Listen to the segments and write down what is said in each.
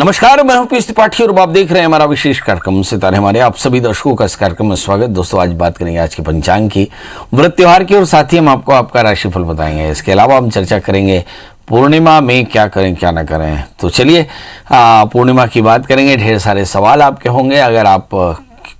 नमस्कार, मैं हूं पीयूष त्रिपाठी और आप देख रहे हैं हमारा विशेष कार्यक्रम सितारे हमारे। आप सभी दर्शकों का इस कार्यक्रम में स्वागत। दोस्तों, आज बात करेंगे आज के पंचांग की, व्रत त्योहार की, और साथ ही हम आपको आपका राशिफल बताएंगे। इसके अलावा हम चर्चा करेंगे पूर्णिमा में क्या करें क्या ना करें। तो चलिए पूर्णिमा की बात करेंगे। ढेर सारे सवाल आपके होंगे। अगर आप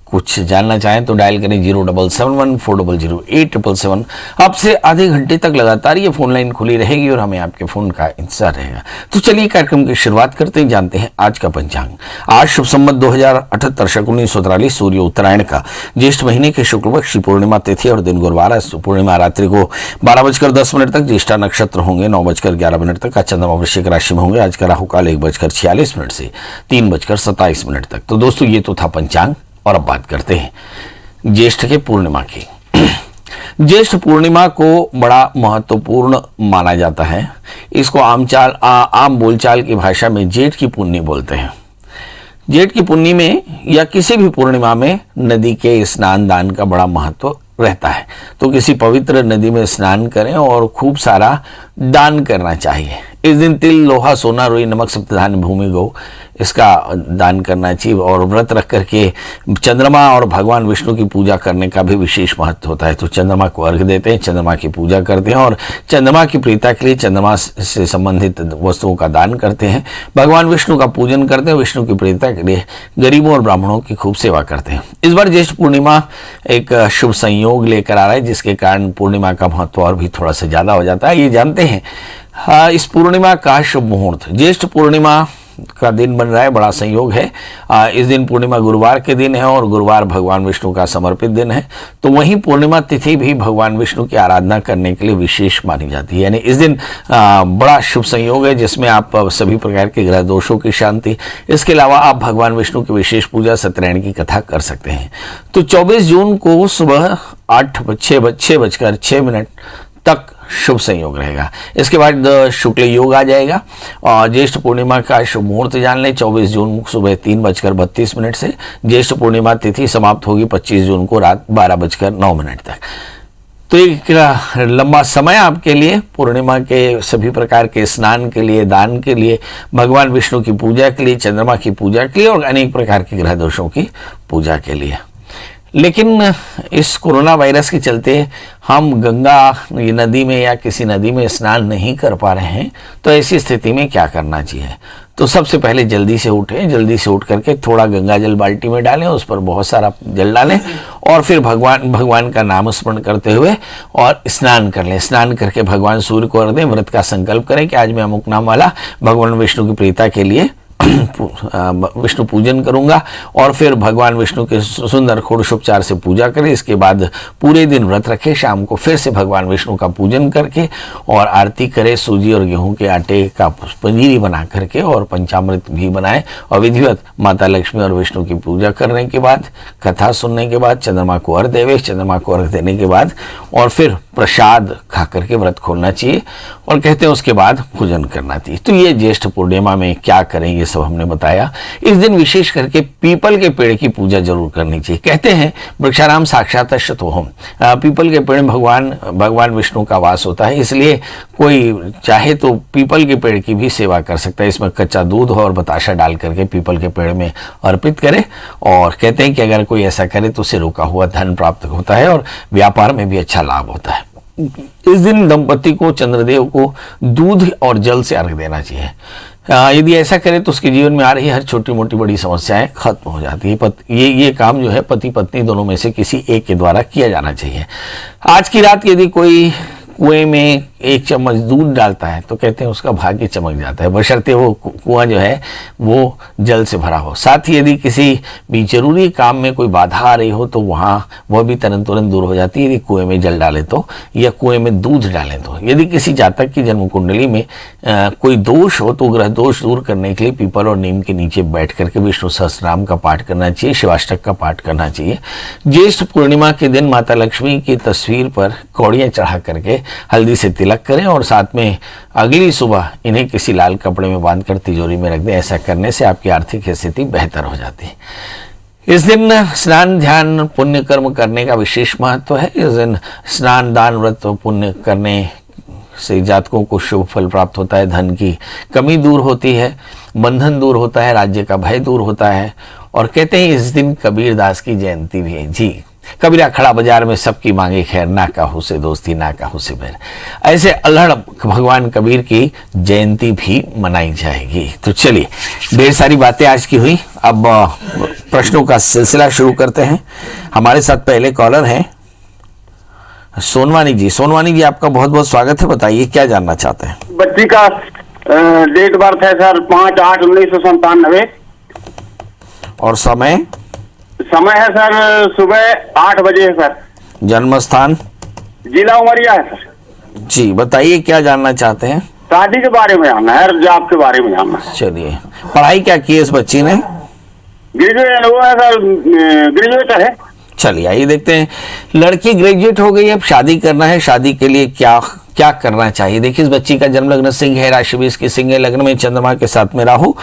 कुछ जानना चाहें तो डायल करें 0771400877। आपसे आधे घंटे तक लगातार ये फोन लाइन खुली रहेगी और हमें आपके फोन का इंतजार रहेगा। तो चलिए कार्यक्रम की शुरुआत करते हैं, जानते हैं आज का पंचांग। आज शुभ संवत 2078 शक 1943 सूर्य उत्तरायण का ज्येष्ठ महीने के शुक्ल पक्ष पूर्णिमा तिथि और दिन गुरुवार। पूर्णिमा रात्रि को 12:10 तक, ज्येष्ठा नक्षत्र होंगे 9:11 तक का, चंद्रमा वृश्चिक राशि में होंगे। आज का राहु काल 1:46 से 3:27 तक। तो दोस्तों, ये तो था पंचांग और अब बात करते हैं ज्येष्ठ के पूर्णिमा की। ज्येष्ठ पूर्णिमा को बड़ा महत्वपूर्ण माना जाता है। इसको आम बोलचाल की भाषा में जेठ की पुन्नी बोलते हैं। जेठ की पुन्नी में या किसी भी पूर्णिमा में नदी के स्नान दान का बड़ा महत्व रहता है। तो किसी पवित्र नदी में स्नान करें और खूब सारा दान करना चाहिए। इस दिन तिल, लोहा, सोना, रुई, नमक, सप्तधान्य, भूमि, गौ, इसका दान करना चाहिए। और व्रत रख करके चंद्रमा और भगवान विष्णु की पूजा करने का भी विशेष महत्व होता है। तो चंद्रमा को अर्घ्य देते हैं, चंद्रमा की पूजा करते हैं और चंद्रमा की प्रीता के लिए चंद्रमा से संबंधित वस्तुओं का दान करते हैं। भगवान विष्णु का पूजन करते हैं, विष्णु की प्रीता के लिए गरीबों और ब्राह्मणों की खूब सेवा करते हैं। इस बार ज्येष्ठ पूर्णिमा एक शुभ संयोग लेकर आ रहा है, जिसके कारण पूर्णिमा का महत्व और भी थोड़ा सा ज्यादा हो जाता है। ये जानते हैं इस पूर्णिमा का शुभ मुहूर्त। ज्येष्ठ पूर्णिमा का दिन बन रहा है, बड़ा संयोग है। इस दिन पूर्णिमा गुरुवार के दिन है और गुरुवार भगवान विष्णु का समर्पित दिन है। तो वहीं पूर्णिमा तिथि भी भगवान विष्णु की आराधना करने के लिए विशेष मानी जाती है। यानी इस दिन बड़ा शुभ संयोग है, जिसमें आप सभी प्रकार के ग्रह दोषों की शांति, इसके अलावा आप भगवान विष्णु की विशेष पूजा, सत्यनारायण की कथा कर सकते हैं। तो 24 जून को सुबह 6:06 तक शुभ संयोग रहेगा। इसके बाद शुक्ल योग आ जाएगा और ज्येष्ठ पूर्णिमा का शुभ मुहूर्त जान लें। 24 जून सुबह 3:32 से ज्येष्ठ पूर्णिमा तिथि समाप्त होगी 25 जून को रात 12:09 तक। तो एक लंबा समय आपके लिए पूर्णिमा के सभी प्रकार के स्नान के लिए, दान के लिए, भगवान विष्णु की पूजा के लिए, चंद्रमा की पूजा के लिए और अनेक प्रकार के ग्रह दोषों की पूजा के लिए। लेकिन इस कोरोना वायरस के चलते हम गंगा नदी में या किसी नदी में स्नान नहीं कर पा रहे हैं। तो ऐसी स्थिति में क्या करना चाहिए? तो सबसे पहले जल्दी से उठें, जल्दी से उठ करके थोड़ा गंगा जल बाल्टी में डालें, उस पर बहुत सारा जल डालें और फिर भगवान का नाम स्मरण करते हुए और स्नान कर लें। स्नान करके भगवान सूर्य को अर्घ्य दें, व्रत का संकल्प करें कि आज मैं अमुक नाम वाला भगवान विष्णु की प्रीता के लिए विष्णु पूजन करूंगा और फिर भगवान विष्णु के सुंदर षोडशोपचार से पूजा करें। इसके बाद पूरे दिन व्रत रखें, शाम को फिर से भगवान विष्णु का पूजन करके और आरती करें। सूजी और गेहूं के आटे का पंजीरी बना करके और पंचामृत भी बनाएं और विधिवत माता लक्ष्मी और विष्णु की पूजा करने के बाद, कथा सुनने के बाद चंद्रमा को अर्घ्य देवे। चंद्रमा को अर्घ्य देने के बाद और फिर प्रसाद खा करके व्रत खोलना चाहिए और कहते हैं उसके बाद पूजन करना चाहिए। तो ये ज्येष्ठ पूर्णिमा में क्या करें ये सब हमने बताया। इस दिन विशेष करके पीपल के पेड़ की पूजा जरूर करनी चाहिए। कहते हैं वृक्षाराम साक्षात शतोहम, पीपल के पेड़ में भगवान विष्णु का वास होता है, इसलिए कोई चाहे तो पीपल के पेड़ की भी सेवा कर सकता है। इसमें कच्चा दूध और बताशा डाल करके पीपल के पेड़ में अर्पित करे और कहते हैं कि अगर कोई ऐसा करे तो उसे रोका हुआ धन प्राप्त होता है और व्यापार में भी अच्छा लाभ होता है। इस दिन दंपति को, चंद्रदेव को दूध और जल से अर्घ्य देना चाहिए। यदि ऐसा करे तो उसके जीवन में आ रही हर छोटी मोटी बड़ी समस्याएं खत्म हो जाती है। ये काम जो है पति पत्नी दोनों में से किसी एक के द्वारा किया जाना चाहिए। आज की रात यदि कोई कुएं में 1 चम्मच दूध डालता है तो कहते हैं उसका भाग्य चमक जाता है, बशर्ते वो कुआं जो है वो जल से भरा हो। साथ ही यदि किसी भी जरूरी काम में कोई बाधा आ रही हो तो वह भी तुरंत दूर हो जाती है यदि कुएं में जल डालें तो, या कुएं में दूध डालें तो। यदि किसी जातक की जन्म कुंडली में कोई दोष हो तो ग्रह दोष दूर करने के लिए पीपल और नीम के नीचे बैठ करके विष्णु सहस्रनाम का पाठ करना चाहिए, शिवाष्टक का पाठ करना चाहिए। ज्येष्ठ पूर्णिमा के दिन माता लक्ष्मी की तस्वीर पर कौड़ियाँ चढ़ा करके हल्दी से तिलक करें और साथ में अगली सुबह इन्हें किसी लाल कपड़े में बांधकर तिजोरी में रख दें। ऐसा करने से आपकी आर्थिक स्थिति बेहतर हो जाती है। इस दिन स्नान, ध्यान, पुण्य कर्म करने का विशेष महत्व है। इस दिन स्नान, दान, व्रत, पुण्य करने से जातकों को शुभ फल प्राप्त होता है, धन की कमी दूर होती है, बंधन दूर होता है, राज्य का भय दूर होता है। और कहते हैं इस दिन कबीरदास की जयंती भी है। जी, कबीरा खड़ा बाजार में सबकी मांगे खैर, ना काहू से दोस्ती ना काहू से बैर। ऐसे अल्हड़ भगवान कबीर की जयंती भी मनाई जाएगी। तो चलिए, ढेर सारी बातें आज की हुई, अब प्रश्नों का सिलसिला शुरू करते हैं। हमारे साथ पहले कॉलर हैं सोनवानी जी। सोनवानी जी, आपका बहुत बहुत स्वागत है, बताइए क्या जानना चाहते हैं। बच्ची का डेट बर्थ है सर 5/8/1997 और समय है सर सुबह 8 बजे है सर। जन्म स्थान जिला उमरिया है सर। जी, बताइए क्या जानना चाहते हैं। शादी के बारे में जानना है, जॉब के बारे में जानना है। चलिए, पढ़ाई क्या की है इस बच्ची ने। ग्रेजुएट वो है सर, ग्रेजुएटर है। चलिए आइए देखते हैं, लड़की ग्रेजुएट हो गई, अब शादी करना है, शादी के लिए क्या क्या करना चाहिए। देखिए, इस बच्ची का जन्म लग्न सिंह है, राशि भी इसकी सिंह है, लग्न में चंद्रमा के साथ में राहु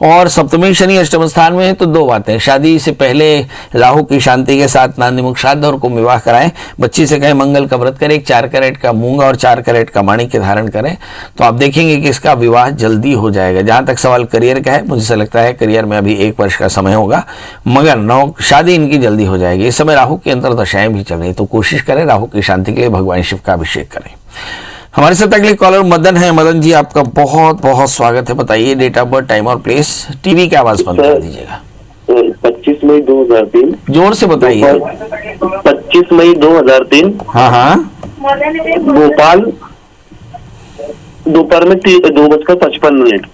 और सप्तमी शनि अष्टम स्थान में है। तो दो बातें, शादी से पहले राहु की शांति के साथ नांदीमुख श्राद्ध और कुंभ विवाह कराएं। बच्ची से कहें मंगल का व्रत करें, 4 कैरेट का मूंगा और 4 कैरेट का माणिक के धारण करें, तो आप देखेंगे कि इसका विवाह जल्दी हो जाएगा। जहां तक सवाल करियर का है, मुझे से लगता है करियर में अभी 1 वर्ष का समय होगा, मगर शादी इनकी जल्दी हो जाएगी। इस समय राहु की अंतर्दशाएं भी चल रही, तो कोशिश करें राहु की शांति के लिए भगवान शिव का अभिषेक करें। हमारे साथ अगले कॉलर मदन है। मदन जी, आपका बहुत बहुत स्वागत है, बताइए डेट ऑफ बर्थ, टाइम और प्लेस। टीवी की आवाज बंद कर दीजिएगा। 25 मई 2003। जोर से बताइए। 25 मई 2003। हाँ, भोपाल, दोपहर में 2:55।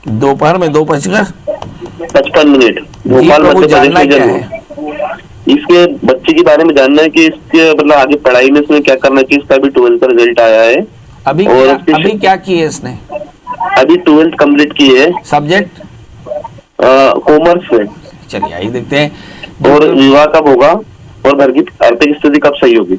दोपहर में 2:55। भोपाल जी, मध्य जानना प्रदेश क्या में है। इसके बच्चे के बारे में जानना है कि इसके मतलब आगे पढ़ाई में इसमें क्या करना चाहिए। इसका अभी 12th का रिजल्ट आया है। अभी क्या की है इसने। अभी 12th कंप्लीट की है। सब्जेक्ट कॉमर्स में। चलिए आइए देखते हैं, और विवाह कब होगा और घर की आर्थिक स्थिति कब सही होगी।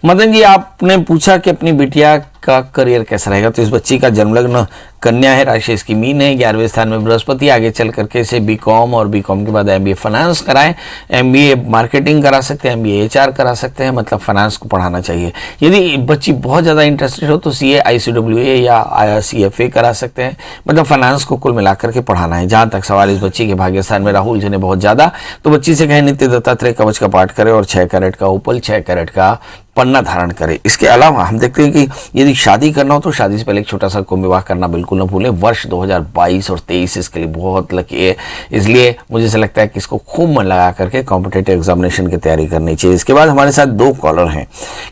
मदन जी, आपने पूछा कि अपनी बिटिया का करियर कैसा रहेगा, तो इस बच्ची का जन्म लग्न कन्या है, राशि इसकी मीन है, 11वें स्थान में बृहस्पति। आगे चल करके इसे बीकॉम और बीकॉम के बाद एमबीए फाइनेंस कराएं, एमबीए मार्केटिंग करा सकते हैं, एमबीए एचआर करा सकते हैं, मतलब फाइनेंस को पढ़ाना चाहिए। यदि बच्ची बहुत ज़्यादा इंटरेस्टेड हो तो सीए, आईसीडब्ल्यूए या IRCFA करा सकते हैं, मतलब फाइनेंस को कुल मिलाकर के पढ़ाना है। जहाँ तक सवाल इस बच्ची के भाग्य स्थान में राहुल जी ने बहुत ज़्यादा, तो बच्ची से कहें नित्य दत्तात्रेय कवच का पाठ करे और 6 कैरेट का उपल, 6 कैरेट का पन्ना धारण करे। इसके अलावा हम देखते हैं कि यदि शादी करना हो तो शादी से पहले एक छोटा सा कुंभ विवाह करना बिल्कुल न भूलें। वर्ष 2022 और 23 इसके लिए बहुत लकी है, इसलिए मुझे से लगता है कि इसको खूब मन लगा करके कॉम्पिटेटिव एग्जामिनेशन की तैयारी करनी चाहिए। इसके बाद हमारे साथ 2 कॉलर हैं,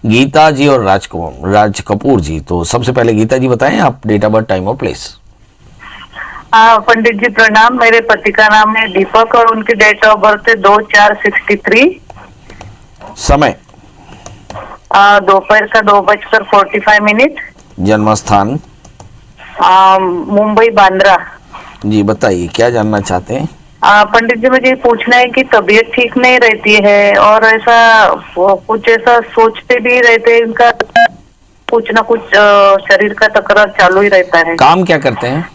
गीता जी और राज कपूर जी। तो सबसे पहले गीता जी बताएं आप डेट ऑफ बर्थ, टाइम और प्लेस। पंडित जी प्रणाम, मेरे पति का नाम है दीपक और उनकी डेट ऑफ बर्थ है 2/4/63। समय दोपहर का 2:45। जन्म स्थान मुंबई बांद्रा। जी, बताइए क्या जानना चाहते हैं। पंडित जी, मुझे पूछना है कि तबीयत ठीक नहीं रहती है और ऐसा कुछ ऐसा सोचते भी रहते हैं, इनका कुछ ना कुछ शरीर का तकरार चालू ही रहता है। काम क्या करते हैं।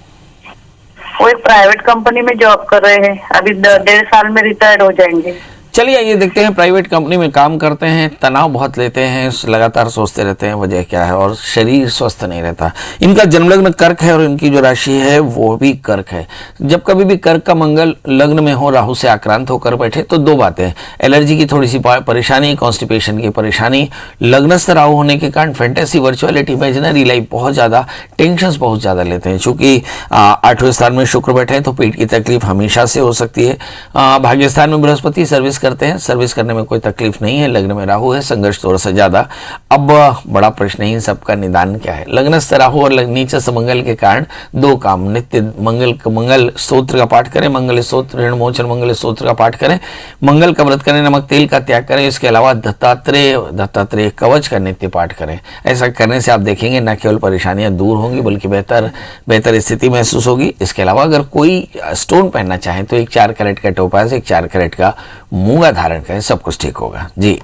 वो एक प्राइवेट कंपनी में जॉब कर रहे हैं, अभी 1.5 साल में रिटायर्ड हो जाएंगे। चलिए ये देखते हैं, प्राइवेट कंपनी में काम करते हैं, तनाव बहुत लेते हैं, लगातार सोचते रहते हैं वजह क्या है, और शरीर स्वस्थ नहीं रहता। इनका जन्मलग्न कर्क है और इनकी जो राशि है वो भी कर्क है। जब कभी भी कर्क का मंगल लग्न में हो, राहु से आक्रांत होकर बैठे, तो 2 बातें, एलर्जी की थोड़ी सी परेशानी, कॉन्स्टिपेशन की परेशानी, लग्नस्थ राहु होने के कारण फैंटेसी, वर्चुअलिटी, इमेजिनरी लाइफ बहुत ज़्यादा, टेंशन बहुत ज़्यादा लेते हैं। चूंकि 8वें स्थान में शुक्र बैठे हैं तो पेट की तकलीफ हमेशा से हो सकती है। भाग्य स्थान में बृहस्पति सर्विस करते हैं, सर्विस करने में कोई तकलीफ नहीं है। लग्न में राहु है, संघर्ष थोड़ा सा ज्यादा। अब बड़ा प्रश्न है इन सबका निदान क्या है। लग्नस्थ राहु और नीचस्थ मंगल के कारण 2 काम, नित्य मंगल स्तोत्र का पाठ करें, मंगल स्तोत्र, ऋण मोचन मंगल स्तोत्र का पाठ करें, मंगल का व्रत करें, नमक तेल का त्याग करें। इसके अलावा दत्तात्रेय कवच का नित्य पाठ करें। ऐसा करने से आप देखेंगे न केवल परेशानियां दूर होंगी बल्कि बेहतर स्थिति महसूस होगी। इसके अलावा अगर कोई स्टोन पहनना चाहे तो एक 4 कैरेट का टोपाज, एक 4 कैरेट का मूंगा धारण करें, सब कुछ ठीक होगा। जी,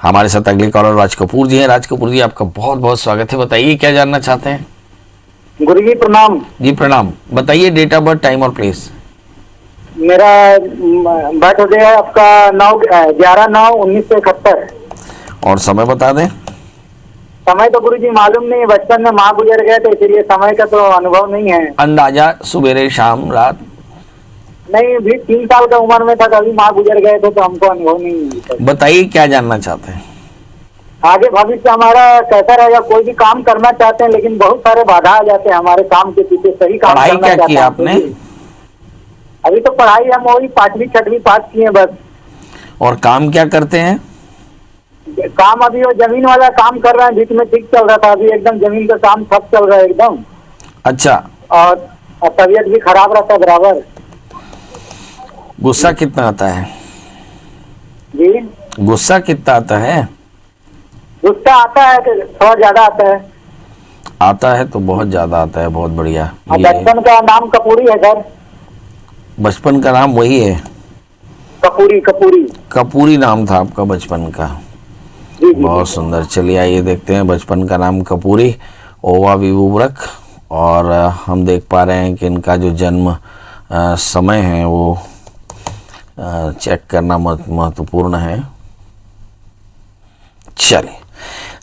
हमारे साथ अगले कॉलर राज कपूर जी हैं। राज कपूर जी, आपका बहुत बहुत स्वागत है, बताइए क्या जानना चाहते हैं। गुरु जी प्रणाम। जी प्रणाम, बताइए डेट ऑफ बर्थ, टाइम और प्लेस। मेरा बर्थ हो गया आपका 11/9/1971। और समय बता दें। समय तो गुरुजी मालूम नहीं है, बचपन में माँ गुजर गए तो इसलिए समय का तो अनुभव नहीं है। अंदाजा सवेरे शाम रात? नहीं, भी 3 साल का उम्र में था, कभी माँ गुजर गए थे तो हमको अनुभव नहीं है। बताइए क्या जानना चाहते हैं? आगे भविष्य हमारा कैसा रहेगा? कोई भी काम करना चाहते हैं लेकिन बहुत सारे बाधा आ जाते हैं हमारे काम के पीछे। सही काम पढ़ाई करना क्या चाहते किया हैं आपने? अभी तो पढ़ाई हम वही 5वीं 6वीं पास किए बस। और काम क्या करते हैं? काम अभी वो जमीन वाला काम कर रहे हैं, बीच में ठीक चल रहा था, अभी एकदम जमीन का काम ठप चल रहा है एकदम। अच्छा। और तबीयत भी खराब रहता है बराबर। गुस्सा कितना आता है? जी, गुस्सा कितना आता है? गुस्सा आता है कि थोड़ा ज्यादा आता है। आता है तो बहुत ज्यादा आता है, बहुत बढ़िया। और ये बचपन का नाम कपूरी है सर। बचपन का नाम वही है? कपूरी कपूरी। कपूरी नाम था आपका बचपन का? जी जी। बहुत सुंदर। चलिए आइए देखते हैं। बचपन का नाम कपूरी, ओवा विवुव्रक, और हम देख पा रहे हैं कि इनका जो जन्म समय है वो चेक करना महत्वपूर्ण है। चलिए,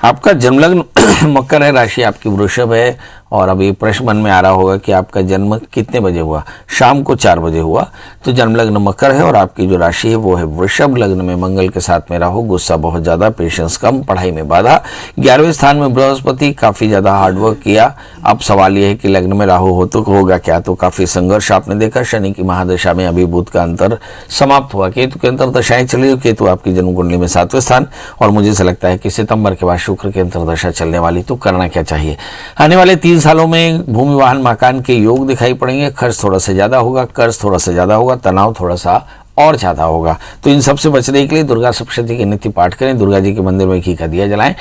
आपका जन्मलग्न मकर है, राशि आपकी वृषभ है, और अभी प्रश्न मन में आ रहा होगा कि आपका जन्म कितने बजे हुआ? शाम को 4 बजे हुआ। तो जन्मलग्न मकर है और आपकी जो राशि है वो है वृषभ। लग्न में मंगल के साथ में राहु, गुस्सा बहुत ज्यादा, पेशेंस कम, पढ़ाई में बाधा। 11वें स्थान में बृहस्पति, काफी ज्यादा हार्डवर्क किया। अब सवाल यह है कि लग्न में राहु हो तो होगा क्या? तो काफी संघर्ष आपने देखा। शनि की महादशा में अभी बुध का अंतर समाप्त हुआ, केतु के अंतर दशाएं चल रही। केतु आपकी जन्म कुंडली में 7वें स्थान, और मुझे ऐसा लगता है कि सितंबर के बाद शुक्र की अंतरदशा चलने वाली। तो करना क्या चाहिए? आने वाले 3 सालों में भूमि वाहन मकान के योग दिखाई पड़ेंगे। खर्च थोड़ा सा ज्यादा होगा, कर्ज थोड़ा सा ज्यादा होगा, तनाव थोड़ा सा और ज्यादा होगा। तो इन सबसे बचने के लिए दुर्गा सप्तशती की नित्य पाठ करें, दुर्गा जी के मंदिर में घी का दिया जलाएं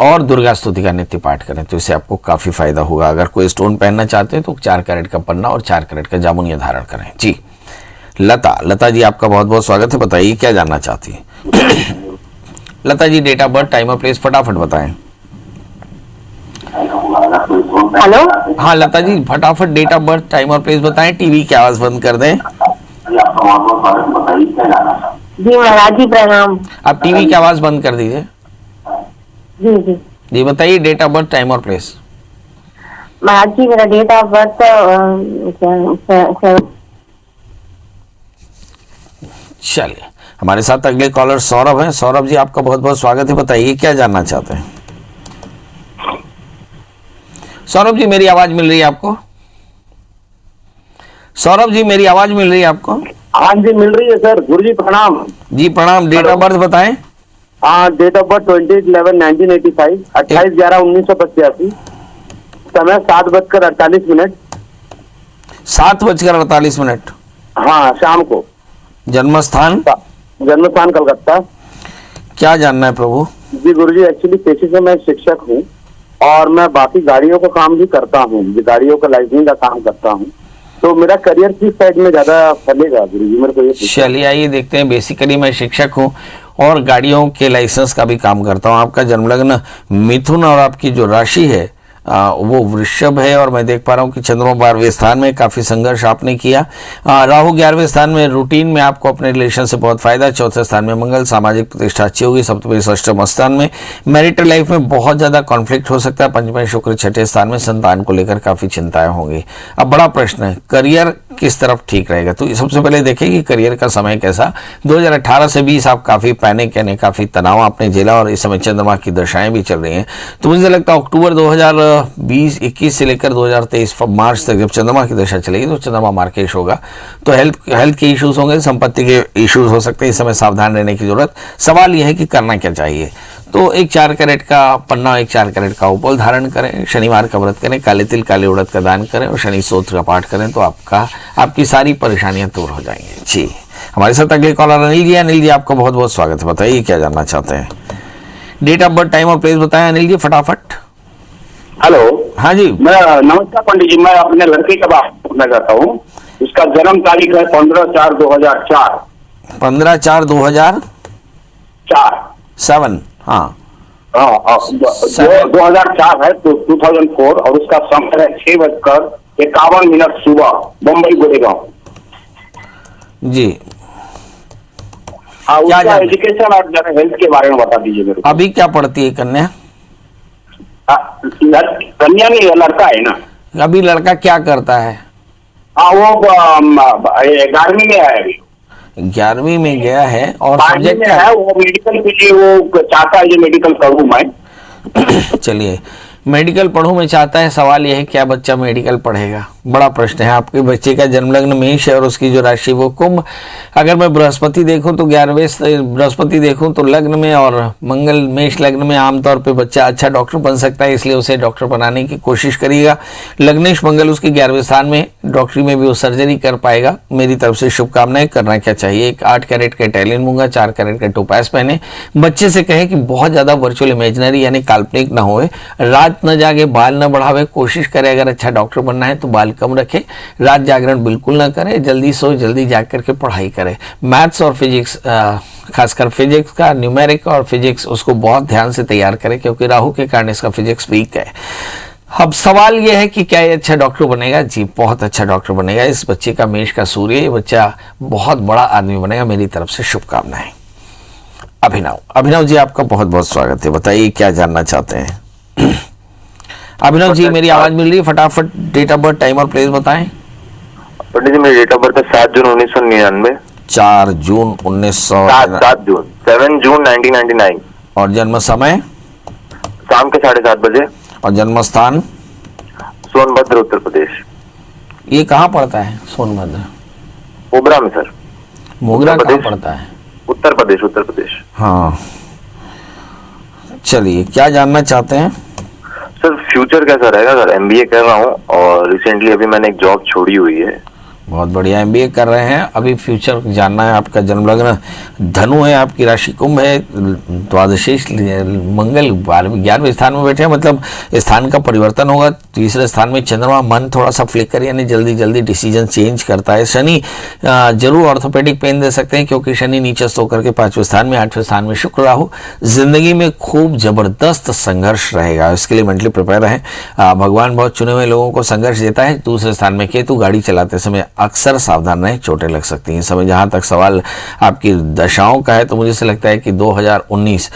और दुर्गा स्तुति का नित्य पाठ करें, तो इससे आपको काफी फायदा होगा। अगर कोई स्टोन पहनना चाहते हैं तो 4 कैरेट का पन्ना और 4 कैरेट का जामुनिया धारण करें। जी, लता जी आपका बहुत बहुत स्वागत है। बताइए क्या जानना चाहती है? Lata ji, date of birth, time और प्लेस फटाफट बताएं। हेलो। हाँ लता जी, फटाफट डेट ऑफ बर्थ, टाइम और प्लेस बताएं। टीवी की आवाज बंद कर दें। जी महाराज जी प्रणाम। आप टीवी की आवाज बंद कर दीजिए। जी जी जी बताइए डेट ऑफ बर्थ, टाइम और प्लेस। महाराज जी, मेरा डेट ऑफ बर्थ चलिए, हमारे साथ अगले कॉलर सौरभ हैं। सौरभ जी आपका बहुत बहुत स्वागत है। बताइए क्या जानना चाहते हैं? सौरभ जी, मेरी आवाज मिल रही है आपको? सौरभ जी, मेरी आवाज मिल रही है आपको? हाँ जी, मिल रही है सर। गुरुजी प्रणाम। जी प्रणाम। डेट ऑफ बर्थ बताएं। हाँ, डेट ऑफ बर्थ 20/11/1985, 28/11/1985, समय 7:48। 7:48। हाँ, शाम को। जन्म स्थान? जन्म स्थान कलकत्ता। क्या जानना है प्रभु? जी गुरुजी, एक्चुअली पेशे से मैं शिक्षक हूँ और मैं बाकी गाड़ियों का काम भी करता हूँ, गाड़ियों का लाइसेंसिंग का काम करता हूँ। तो मेरा करियर किस साइड में ज्यादा फैलेगा गुरुजी, मेरे को ये? चलिए आइए देखते हैं। बेसिकली मैं शिक्षक हूँ और गाड़ियों के लाइसेंस का भी काम करता हूँ। आपका जन्मलग्न मिथुन और आपकी जो राशि है वो वृषभ है, और मैं देख पा रहा हूँ कि चंद्रमा 12वें स्थान में, काफी संघर्ष आपने किया। राहु 11वें स्थान में, रूटीन में आपको अपने रिलेशन से बहुत फायदा। 4थे स्थान में मंगल, सामाजिक प्रतिष्ठा अच्छी होगी। सप्तम अष्टम स्थान में मैरिटल लाइफ में बहुत ज्यादा कॉन्फ्लिक्ट हो सकता है। 5वें शुक्र 6ठे स्थान में, संतान को लेकर काफी चिंताएं होंगी। अब बड़ा प्रश्न है, करियर किस तरफ ठीक रहेगा? तो सबसे पहले देखें कि करियर का समय कैसा। 2018 से 20 आप काफी पैनिक यानी काफी तनाव आपने झेला, और इस समय चंद्रमा की दशाएं भी चल रही हैं। तो मुझे लगता है अक्टूबर 2020-21 से लेकर 2023 मार्च तक जब चंद्रमा की दशा चलेगी तो चंद्रमा मार्केश होगा, तो हेल्थ के इश्यूज होंगे, संपत्ति के इश्यूज हो सकते हैं। इस समय सावधान रहने की जरूरत। सवाल यह है कि करना क्या चाहिए? तो एक 4 कैरेट का पन्ना, एक 4 कैरेट का उपल धारण करें, शनिवार का व्रत करें, काले तिल काले उड़द का दान करें और शनि स्तोत्र का पाठ करें, तो आपकी सारी परेशानियां दूर हो जाएंगी। जी, हमारे साथ अगले कॉलर अनिल जी। अनिल जी आपका बहुत बहुत स्वागत है। बताइए क्या जानना चाहते हैं? डेट ऑफ बर्थ, टाइम और प्लेस बताएं अनिल जी फटाफट। हेलो। हाँ जी। मैं नमस्कार पंडित जी, मैं अपने लड़के का बात पूछना चाहता हूँ। उसका जन्म तारीख है 15/4/2004। 15/4/2004। हाँ 2004 है, तो 2004, और उसका समय है 6:51 सुबह, मुंबई गोरेगांव। जी, हाँ, उसका एजुकेशन और हेल्थ के बारे में बता दीजिए मेरे को। अभी क्या पढ़ती है कन्या? कन्या नहीं है, लड़का है ना। अभी लड़का क्या करता है? हाँ, वो 11वीं में है अभी। 11वीं में गया है और 12वीं सब्जेक्ट में क्या है। वो मेडिकल के लिए वो चाहता है, ये मेडिकल करूँ मैं। चलिए, मेडिकल पढ़ो में चाहता है। सवाल यह है क्या बच्चा मेडिकल पढ़ेगा? बड़ा प्रश्न है। आपके बच्चे का जन्म लग्न मेष है और उसकी जो राशि वो कुंभ। अगर मैं बृहस्पति देखूं तो 11वें बृहस्पति देखूं तो लग्न में और मंगल मेष लग्न में, आमतौर पे बच्चा अच्छा डॉक्टर बन सकता है, इसलिए उसे डॉक्टर बनाने की कोशिश करिएगा। लग्नेश मंगल उसके 11वें स्थान में, डॉक्टरी में भी वो सर्जरी कर पाएगा। मेरी तरफ से शुभकामनाएं। करना क्या चाहिए? एक 8 कैरेट का इटालियन मूंगा, 4 कैरेट का टोपाज पहने। बच्चे से कहें कि बहुत ज्यादा वर्चुअल इमेजिनरी यानी काल्पनिक ना होए, रात न जागे, बाल न बढ़ावे, कोशिश करे अगर अच्छा डॉक्टर बनना है तो बाल कम रखे, रात जागरण बिल्कुल ना करे, जल्दी सो जल्दी जाग करके पढ़ाई करे। मैथ्स और फिजिक्स, खासकर फिजिक्स का न्यूमेरिक और फिजिक्स, उसको बहुत ध्यान से तैयार करें क्योंकि राहु के कारण इसका फिजिक्स वीक है। अब सवाल यह है कि क्या ये अच्छा डॉक्टर बनेगा? जी बहुत अच्छा डॉक्टर बनेगा। इस बच्चे का मेष का सूर्य, ये बच्चा बहुत बड़ा आदमी बनेगा। मेरी तरफ से शुभकामनाएं। अभिनव जी आपका बहुत बहुत स्वागत है। बताइए क्या जानना चाहते हैं? अभिनव जी मेरी आवाज मिल रही है? फटाफट डेट ऑफ बर्थ, टाइम और प्लेस बताएं। पंडित जी मेरी डेट ऑफ बर्थ है 7 जून 1999। 4 जून 7 जून 7 जून 1999। और जन्म समय? शाम के 7:30 बजे। और जन्म स्थान? सोनभद्र, उत्तर प्रदेश। ये कहाँ पड़ता है सोनभद्र? ओबरा में सर। मोगरा उत्तर कहाँ प्रदेश। पड़ता है? उत्तर प्रदेश, उत्तर प्रदेश। हाँ, चलिए क्या जानना चाहते हैं? सर फ्यूचर कैसा रहेगा सर? एमबीए कर रहा हूँ और रिसेंटली अभी मैंने एक जॉब छोड़ी हुई है। बहुत बढ़िया, एमबीए कर रहे हैं। अभी फ्यूचर जानना है। आपका जन्म लग्न धनु है, आपकी राशि कुंभ है, द्वादशीश मंगल 11वें स्थान में बैठे हैं, मतलब स्थान का परिवर्तन होगा। तीसरे स्थान में चंद्रमा, मन थोड़ा सा फ्लिकर यानी जल्दी जल्दी डिसीजन चेंज करता है। शनि जरूर ऑर्थोपेडिक पेन दे सकते हैं क्योंकि शनि नीचस्थ होकर के 5वें स्थान में, 8वें स्थान में शुक्र राहु। जिंदगी में खूब जबरदस्त संघर्ष रहेगा, इसके लिए मेंटली प्रिपेयर रहें। भगवान बहुत चुने हुए लोगों को संघर्ष देता है। दूसरे स्थान में केतु, गाड़ी चलाते समय अक्सर सावधान रहें, चोटें लग सकती हैं इस समय। जहां तक सवाल आपकी दशाओं का है तो मुझे से लगता है कि 2019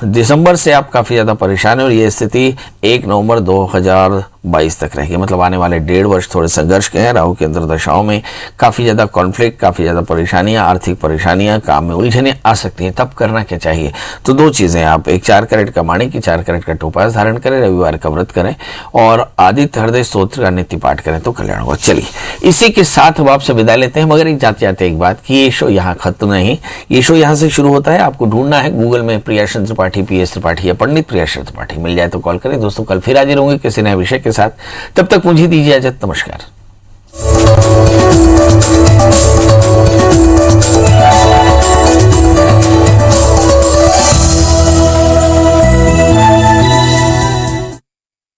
दिसंबर से आप काफ़ी ज़्यादा परेशान हैं और ये स्थिति 1 नवंबर 2022 तक रहेगी। मतलब आने वाले 1.5 वर्ष थोड़े संघर्ष के हैं। राहु के अंदर दशाओं में काफ़ी ज़्यादा कॉन्फ्लिक्ट, काफ़ी ज़्यादा परेशानियां, आर्थिक परेशानियां, काम में उलझने आ सकती हैं। तब करना क्या चाहिए? तो 2 चीज़ें, आप एक 4 कैरेट का माणिक की 4 कैरेट का टोपाज धारण करें, रविवार का व्रत करें और आदित्य हृदय स्तोत्र का नित्य पाठ करें तो कल्याण होगा। चलिए इसी के साथ अब आपसे विदा लेते हैं, मगर एक जाते जाते एक बात कि ये शो यहाँ खत्म नहीं, ये शो यहाँ से शुरू होता है। आपको ढूंढना है गूगल में प्रियाशरण त्रिपाठी, PS त्रिपाठी या पंडित प्रियाशरण त्रिपाठी, मिल जाए तो कॉल करें। दोस्तों कल फिर हाजिर होंगे किसी नए विषय के साथ, तब तक मुझे दीजिए इजाजत। नमस्कार।